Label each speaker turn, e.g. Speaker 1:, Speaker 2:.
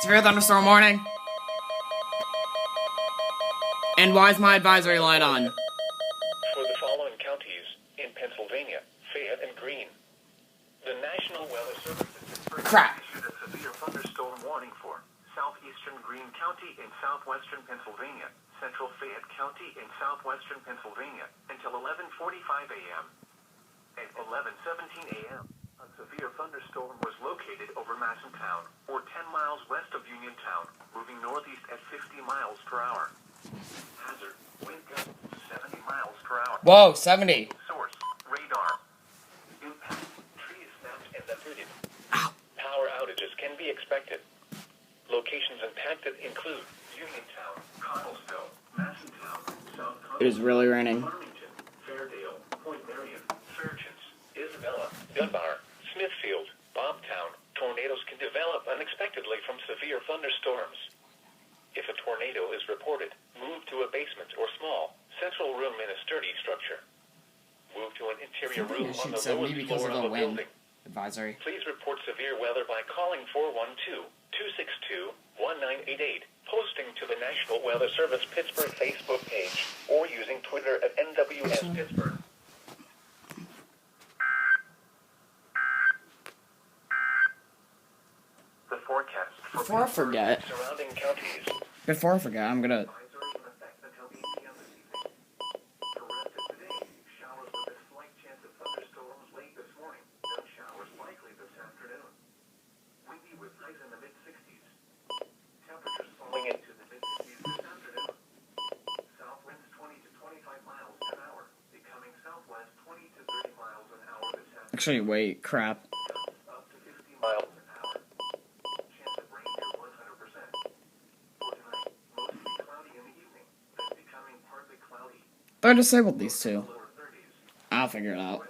Speaker 1: Severe thunderstorm warning. And why is my advisory light on?
Speaker 2: For the following counties in Pennsylvania, Fayette and Greene. The National Weather Service issued a severe thunderstorm warning for southeastern Greene County in southwestern Pennsylvania, central Fayette County in southwestern Pennsylvania, until 11:45 a.m. At 11:17 a.m., a severe thunderstorm was located over Masontown, or 10 miles west of Uniontown, moving northeast at 50 miles per hour. Hazard, wind gusts 70 miles per hour.
Speaker 1: Whoa, 70.
Speaker 2: Source, radar. Impact, trees snapped and uprooted.
Speaker 1: Ow.
Speaker 2: Power outages can be expected. Locations impacted include Uniontown, Connellsville, Masontown, South Connellsville,
Speaker 1: It is really raining.
Speaker 2: Farmington, Fairdale, Point Marion, Fairchance, Isabella, Dunbar, Smithfield, Bobtown. Tornadoes can develop unexpectedly from severe thunderstorms. If a tornado is reported, move to a basement or small, central room in a sturdy structure. Move to an interior room on the lowest
Speaker 1: because
Speaker 2: floor
Speaker 1: of
Speaker 2: of
Speaker 1: the
Speaker 2: a
Speaker 1: wind
Speaker 2: building.
Speaker 1: advisory.
Speaker 2: Please report severe weather by calling 412-262-1988, posting to the National Weather Service Pittsburgh Facebook page, or using Twitter at NWS Pittsburgh. The forecast for
Speaker 1: Before I forget,
Speaker 2: surrounding counties.
Speaker 1: I'm gonna.
Speaker 2: Advisory in effect until 8 p.m. this evening. For the rest of today, showers with a slight chance of thunderstorms late this morning. Then showers likely this afternoon. Windy with highs in the mid-60s. Temperatures falling into the mid-50s this afternoon. South winds 20 to 25 miles an hour, becoming southwest 20 to 30 miles an hour this afternoon.
Speaker 1: Actually, wait, crap.
Speaker 2: Gusts up to 50 miles an hour. Chance of rain near 100%. For tonight, mostly cloudy in the evening, then becoming partly cloudy.
Speaker 1: I disabled these two.
Speaker 2: Lower 30s.
Speaker 1: I'll figure it out.